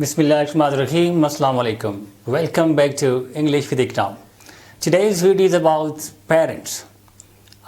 Bismillahirrahmanirrahim. Assalamu alaikum. Welcome back to English with Ikram. Today's video is about parents.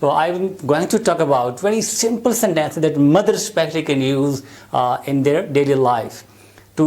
So I'm going to talk about very simple sentences that mothers especially can use in their daily life to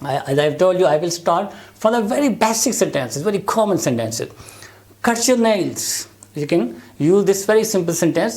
As I've told you, I will start from the very basic sentences, very common sentences. Cut your nails. You can use this very simple sentence.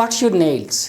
Cut your nails.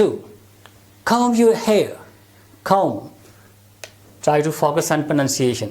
2. Comb your hair. Comb. Try to focus on pronunciation.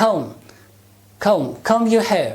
comb. Comb your hair.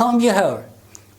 Comb your hair.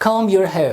Comb your hair.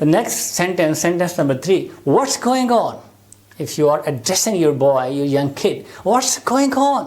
The next sentence, sentence number 3. What's going on? If you are addressing your boy, your young kid, what's going on?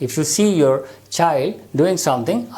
If you see your child doing something,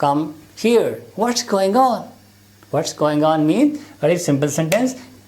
Come here. What's going on? What's going on means very simple sentence.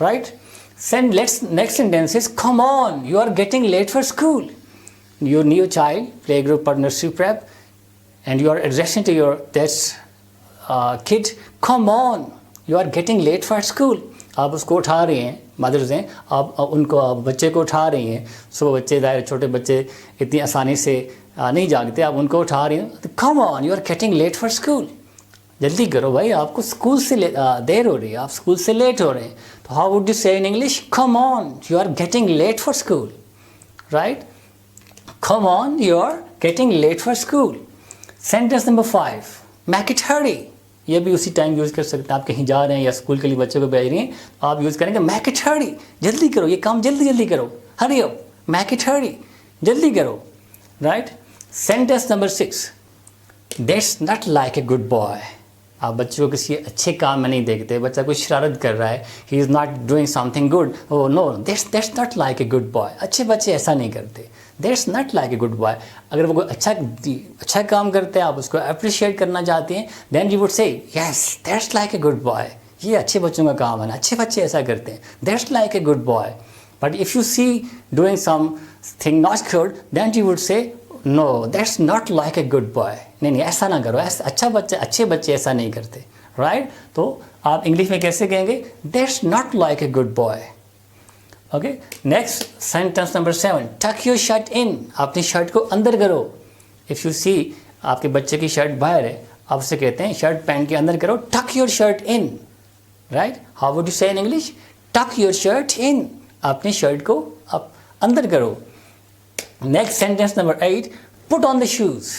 Right? Next sentence is come on. You are getting late for school. Your new child, playgroup or nursery prep, and you are addressing to your kid, come on. You are getting late for school. آپ اس کو اٹھا رہی ہیں، mothers ہیں، آپ ان کو بچے کو اٹھا رہی ہیں، صبح بچے ظاہر چھوٹے بچے اتنی آسانی سے نہیں جاگتے، آپ ان کو اٹھا رہی ہیں، come on you are getting late for school, جلدی کرو بھائی، آپ کو اسکول سے دیر ہو رہی ہے، آپ اسکول سے لیٹ ہو رہے ہیں. تو how would you say in English? Come on you are getting late for school, right? Come on you are getting late for school. Sentence number 5، make it hurry. یہ بھی اسی ٹائم یوز کر سکتے ہیں، آپ کہیں جا رہے ہیں یا اسکول کے لیے بچوں کو بھیج رہی ہیں، آپ یوز کریں گے میک اٹ ہری، جلدی کرو، یہ کام جلدی جلدی کرو، ہری اپ، میک اٹ ہری، جلدی کرو، right? Sentence number 6، that's not like a good boy. آپ بچوں کو کسی اچھے کام میں نہیں دیکھتے، بچہ کوئی شرارت کر رہا ہے، he is not doing something good, oh no, that's not like a good boy. اچھے بچے ایسا نہیں کرتے. That's not like a good boy. اگر وہ کوئی اچھا کام کرتے ہیں، آپ اس کو اپریشیٹ کرنا چاہتے ہیں، دین you would say yes that's like a good boy. یہ اچھے بچوں کا کام ہے نا، اچھے بچے ایسا کرتے ہیں، that's like a good boy. But if you see doing something not good, then you would say no that's not like a good boy. نہیں ایسا نہ کرو، ایسا اچھے بچے ایسا نہیں کرتے، رائٹ؟ تو آپ انگلش میں کیسے کہیں گے؟ That's not like a good boy. Okay, next sentence number 7، tuck your shirt in. اپنی شرٹ کو اندر کرو. اف یو سی آپ کے بچے کی شرٹ باہر ہے، آپ اسے کہتے ہیں شرٹ پینٹ کے اندر کرو، tuck your shirt in, right? How would you say in English? Tuck your shirt in. اپنی شرٹ کو آپ اندر کرو. Next sentence number 8، put on the shoes.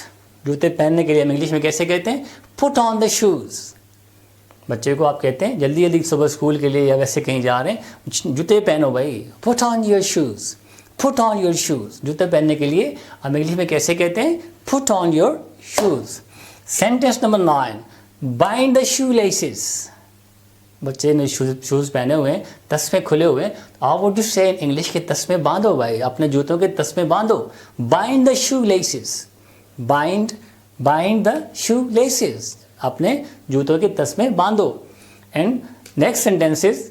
جوتے پہننے کے لیے ہم انگلش میں کیسے کہتے ہیں؟ Put on the shows. بچے کو آپ کہتے ہیں جلدی جلدی صبح اسکول کے لیے یا ویسے کہیں جا رہے ہیں، جوتے پہنو بھائی، put on your shoes, put on your shoes. جوتے پہننے کے لیے ہم انگلش میں کیسے کہتے ہیں؟ Put on your shoes. Sentence number 9، bind the shoe laces. بچے نے شوز پہنے ہوئے ہیں، تسمے کھلے ہوئے ہیں، how would you say in English کے تسمے باندھو بھائی، اپنے جوتوں کے تسمے باندھو. Bind the shoe laces, bind the shoe laces, اپنے جوتوں کے تسمے باندھو. And next sentence is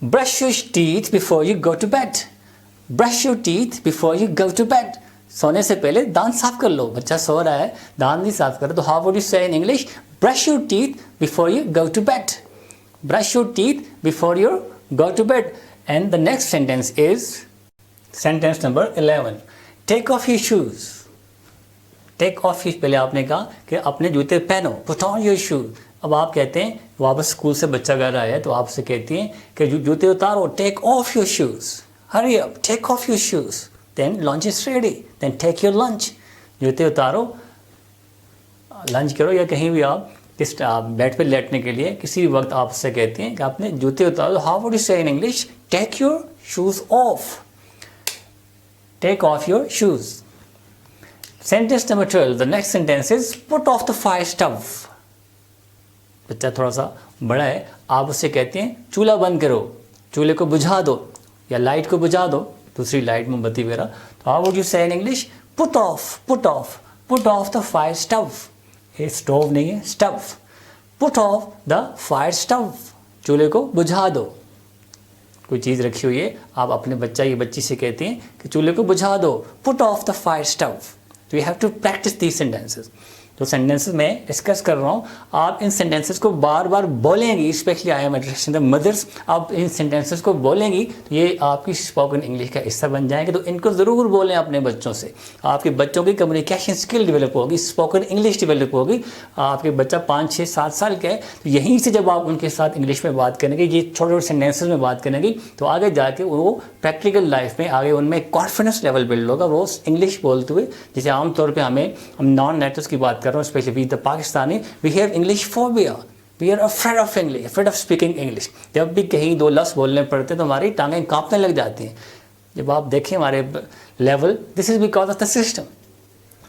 brush your teeth before you go to bed. Brush your teeth before you go to bed. سونے سے پہلے دانت صاف کر لو. بچہ سو رہا ہے، دانت نہیں صاف کر، تو how would you say in English? Brush your teeth before you go to bed. Brush your teeth before you go to bed. And the next sentence is sentence number 11. Take off your shoes. Take off your, پہلے آپ نے کہا کہ اپنے جوتے پہنو. Put on your shoes. اب آپ کہتے ہیں واپس اسکول سے بچہ گھر آیا ہے تو آپ سے کہتی ہیں کہ جوتے اتارو. Take off your shoes. Hurry up. Take off your shoes. Then lunch is ready. Then take your lunch. جوتے اتارو، لنچ کرو، یا کہیں بھی آپ بیڈ پہ لیٹنے کے لیے کسی بھی وقت آپ سے کہتے ہیں کہ آپ نے جوتے اتارو. How would you say in English? Take your shoes off. Take off your shoes. Sentence number 12، the next sentence is put off the fire stove. بچہ تھوڑا سا بڑا ہے، آپ اس سے کہتے ہیں چولہا بند کرو، چولہے کو بجھا دو یا لائٹ کو بجھا دو، دوسری لائٹ موم بتی وغیرہ. تو how would you say in English? Put off the fire stove. یہ اسٹوو نہیں ہے، stove. Put off the fire stove. چولہے کو بجھا دو. کوئی چیز رکھی ہوئی ہے، آپ اپنے بچہ یا بچی سے کہتے ہیں کہ چولہے کو بجھا دو. Put off the fire stove. تو you have to practice these sentences. جو سینٹینسز میں ڈسکس کر رہا ہوں، آپ ان سینٹینسز کو بار بار بولیں گی، especially I am addressing the mothers. آپ ان سینٹینسز کو بولیں گی تو یہ آپ کی اسپوکن انگلش کا حصہ بن جائیں گے. تو ان کو ضرور بولیں اپنے بچوں سے. آپ کے بچوں کی کمیونیکیشن اسکل ڈیولپ ہوگی، اسپوکن انگلش ڈیولپ ہوگی. آپ کے بچہ 5 6 7 سال کا ہے تو یہیں سے جب آپ ان کے ساتھ انگلش میں بات کریں گے، یہ چھوٹے چھوٹے سینٹینسز میں بات کریں گی، تو آگے جا کے وہ پریکٹیکل لائف میں آگے ان میں کانفیڈنس لیول بلڈ ہوگا. وہ انگلش بولتے ہوئے، جیسے عام طور پہ ہم نان نیٹیوز کی بات کر رہا ہوں، especially the Pakistani, we have English phobia. We are afraid of English, afraid of speaking English. جب بھی کہیں 2 لفظ بولنے پڑتے تو ہماری ٹانگیں کانپنے لگ جاتی ہیں. جب آپ دیکھیں ہمارے level, this is because of the system.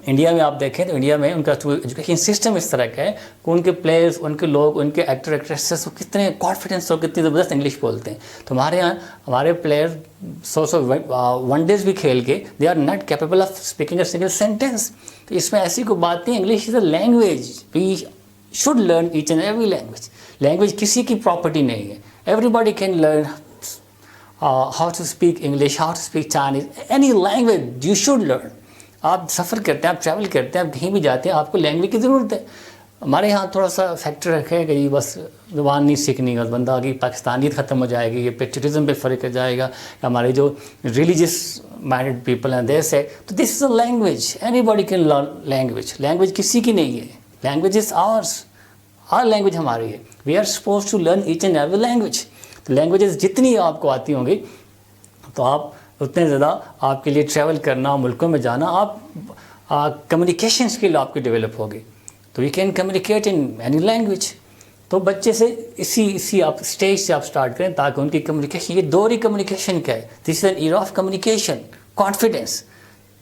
India میں آپ دیکھیں تو انڈیا میں ان کا ایجوکیشن سسٹم اس طرح کا ہے کہ ان کے پلیئرز، ان کے لوگ، ان کے ایکٹر ایکٹریسز کتنے کانفیڈنس اور کتنی زبردست انگلش بولتے ہیں. تو ہمارے یہاں ہمارے پلیئر 100 ون ڈیز بھی کھیل کے they are not capable of speaking a single sentence. تو اس میں ایسی کوئی بات نہیں. English is a language. We should learn each and every language. Language کسی کی پراپرٹی نہیں ہے. Everybody can learn how to speak English, how to speak Chinese, any language you should learn. آپ سفر کرتے ہیں، آپ ٹریول کرتے ہیں، آپ کہیں بھی جاتے ہیں، آپ کو لینگویج کی ضرورت ہے. ہمارے یہاں تھوڑا سا فیکٹر رکھے کہ یہ بس زبان نہیں سیکھنی ہے، بندہ کی پاکستانیت ختم ہو جائے گی، یہ پیٹریٹزم پہ فرق جائے گا. ہمارے جو ریلیجیس مائنڈیڈ پیپل ہیں دے سے تو this is a language, anybody can learn language. Language کسی کی نہیں ہے، لینگویج از آورس، ہر لینگویج ہماری ہے. We are suppose to learn each and every language. تو لینگویجز جتنی آپ کو آتی ہوں گی تو آپ اتنے زیادہ آپ کے لیے ٹریول کرنا، ملکوں میں جانا، آپ کمیونیکیشن اسکل آپ کی ڈیولپ ہوگی. تو you can communicate in any language. تو بچے سے اسی آپ اسٹیج سے آپ اسٹارٹ کریں تاکہ ان کی کمیونیکیشن، یہ دوہری کمیونیکیشن کیا ہے؟ This is an era of communication, confidence,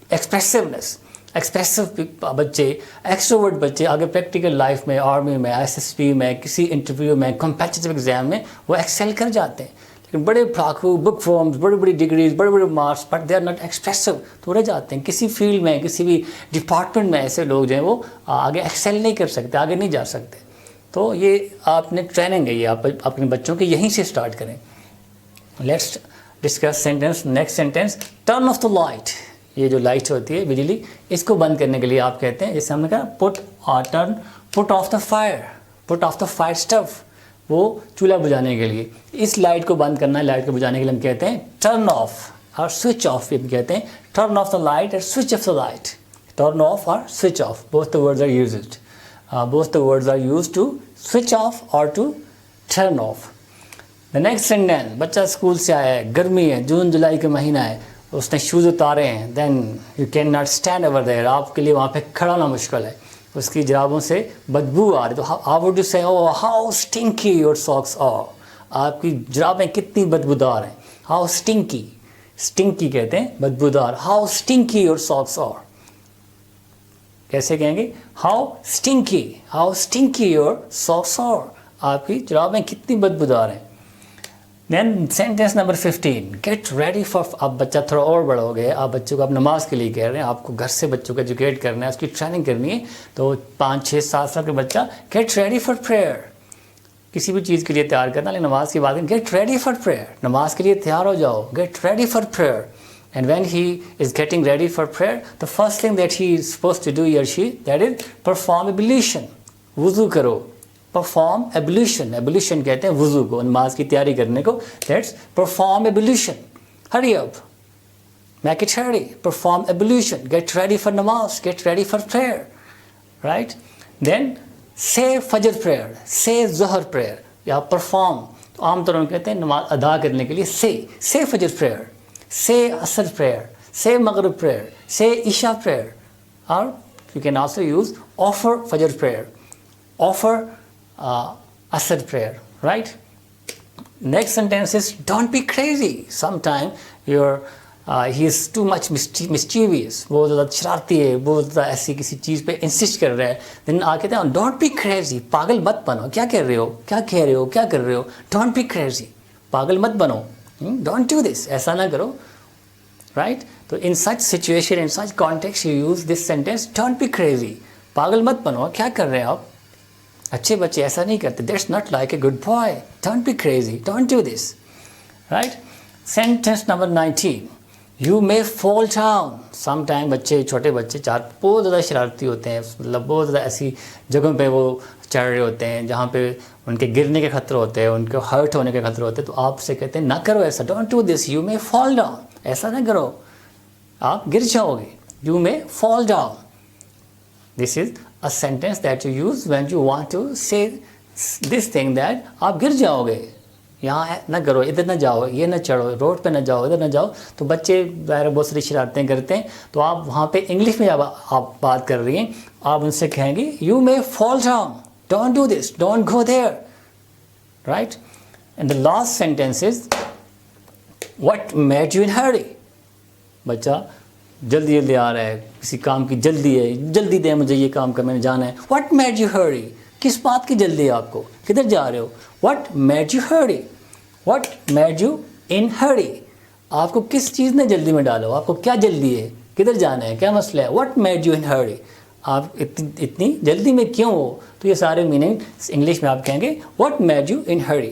expressiveness. Expressive بچے، ایکسٹروورٹ بچے آگے پریکٹیکل لائف میں، آرمی میں، SSB میں، کسی انٹرویو میں، کمپیٹیٹیو ایگزام میں وہ ایکسیل کر جاتے ہیں. لیکن بڑے پڑھاکو، بک فارمز، بڑی بڑی ڈگریز، بڑے بڑے marks, but they are not expressive, تو رہ جاتے ہیں. کسی فیلڈ میں، کسی بھی ڈپارٹمنٹ میں ایسے لوگ جو ہیں وہ آگے ایکسیل نہیں کر سکتے، آگے نہیں جا سکتے. تو یہ آپ نے ٹریننگ ہے، یہ آپ اپنے بچوں کے یہیں سے اسٹارٹ کریں. Let's discuss sentence. Next sentence, turn off the light. یہ جو لائٹ ہوتی ہے بجلی، اس کو بند کرنے کے لیے آپ کہتے ہیں، جیسے ہم نے کہا put off the fire, put off the fire stuff, وہ چولہا بجھانے کے لیے. اس لائٹ کو بند کرنا ہے، لائٹ کو بجھانے کے لیے ہم کہتے ہیں ٹرن آف اور سوئچ آف. بھی کہتے ہیں ٹرن آف دا لائٹ اور switch off the light. Turn off اور switch off, both the words are used. both the words are used to switch off or to turn off. The next sentence، بچہ school سے آیا ہے، گرمی ہے، جون جولائی کا مہینہ ہے، اس نے شوز اتارے ہیں، then you cannot stand over there. آپ کے لیے وہاں پہ کھڑا ہونا مشکل ہے، اس کی جرابوں سے بدبو آ رہی. تو how would you say oh how stinky your socks are. آپ کی جرابیں کتنی بدبودار ہیں. how stinky، stinky کہتے ہیں بدبودار. how stinky your socks are. کیسے کہیں گے؟ How stinky your socks are. آپ کی جرابیں کتنی بدبودار ہیں. Then sentence number 15، get ready for. آپ بچہ تھوڑا اور بڑا ہو گیا، آپ بچوں کو آپ نماز کے لیے کہہ رہے ہیں، آپ کو گھر سے بچوں کو ایجوکیٹ کرنا ہے، اس کی ٹریننگ کرنی ہے. تو 5 6 7 سال کا بچہ گیٹ ریڈی فار پریئر. کسی بھی چیز کے لیے تیار کرنا، لیکن نماز کی بات کریں، گیٹ ریڈی فار پریئر. نماز کے لیے تیار ہو جاؤ، get ready for prayer. And when he is getting ready for prayer, the first thing that he is supposed to do, he or she, that is perform ablution. وضو کرو. perform ablution. ablution کہتے ہیں وضو کو، نماز کی تیاری کرنے کو. that's perform ablution. hurry up, make it hurry. perform ablution. get ready for namaz, get ready for prayer, right? then say fajr prayer, say zuhr prayer. یا perform عام طور پر کہتے ہیں نماز ادا کرنے کے لیے say fajr prayer, say asr prayer, say maghrib prayer, say isha prayer, or you can also use offer fajr prayer, offer asr prayer, right? Next sentence is don't be crazy. Sometimes he is too much mischievous, بہت زیادہ شرارتی ہے، بہت زیادہ ایسی کسی چیز پہ insist کر رہا ہے. دن آ کہتے ہیں ڈونٹ بی کریزی. پاگل مت بنو. کیا کر رہے ہو، کیا کہہ رہے ہو، کیا کر رہے ہو؟ Don't be crazy. پاگل مت بنو. Don't do this. ایسا نہ کرو. رائٹ. تو in such situation, in such context you use this sentence don't be crazy. پاگل مت بنو. کیا کر رہے ہیں آپ؟ اچھے بچے ایسا نہیں کرتے. That's not like a good boy. Don't be crazy. Don't do this. Right. Sentence number 19، you may fall down. Some time بچے، چھوٹے بچے بہت زیادہ شرارتی ہوتے ہیں، مطلب بہت زیادہ ایسی جگہوں پہ وہ چڑھ رہے ہوتے ہیں جہاں پہ ان کے گرنے کے خطرے ہوتے ہیں، ان کے ہرٹ ہونے کے خطرے ہوتے ہیں. تو آپ سے کہتے ہیں نہ کرو ایسا. Don't do this. You may fall down. ایسا نہ کرو، آپ گر جاؤ گے. You may fall down. This is a sentence that you use when you want to say this thing that آپ گر جاؤ گے. یہاں نہ کرو، ادھر نہ جاؤ، یہ نہ چڑھو، روڈ پہ نہ جاؤ، ادھر نہ جاؤ. تو بچے ظاہر بہت ساری شرارتیں کرتے ہیں. تو آپ وہاں پہ انگلش میں جب آپ بات کر رہی ہیں، آپ ان سے کہیں گے you may fall down. Don't do this. Don't go there. Right. And the last sentence is what made you in hurry. بچہ جلدی جلدی آ رہا ہے، کسی کام کی جلدی ہے، جلدی دیں مجھے یہ کام کا، میں نے جانا ہے. واٹ میڈ یو ہری. کس بات کی جلدی ہے آپ کو، کدھر جا رہے ہو؟ What made you hurry. What made you in hurry. آپ کو کس چیز نے جلدی میں ڈالو، آپ کو کیا جلدی ہے، کدھر جانا ہے، کیا مسئلہ ہے. What made you in hurry. آپ اتنی جلدی میں کیوں ہو. تو یہ سارے میننگ انگلش میں آپ کہیں گے what made you in hurry.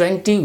20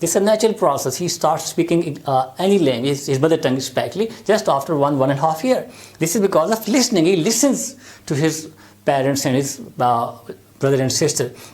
This is a natural process. He starts speaking any language, his mother tongue especially, just after 1.5 year. This is because of listening. He listens to his parents and his brother and sister.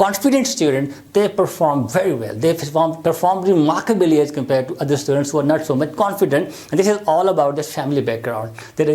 confident student, they perform very well. They perform remarkably as compared to other students who are not so much confident. And this is all about the family background. Their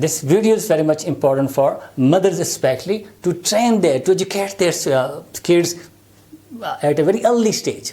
this video is very much important for mothers especially to train to educate their kids at a very early stage.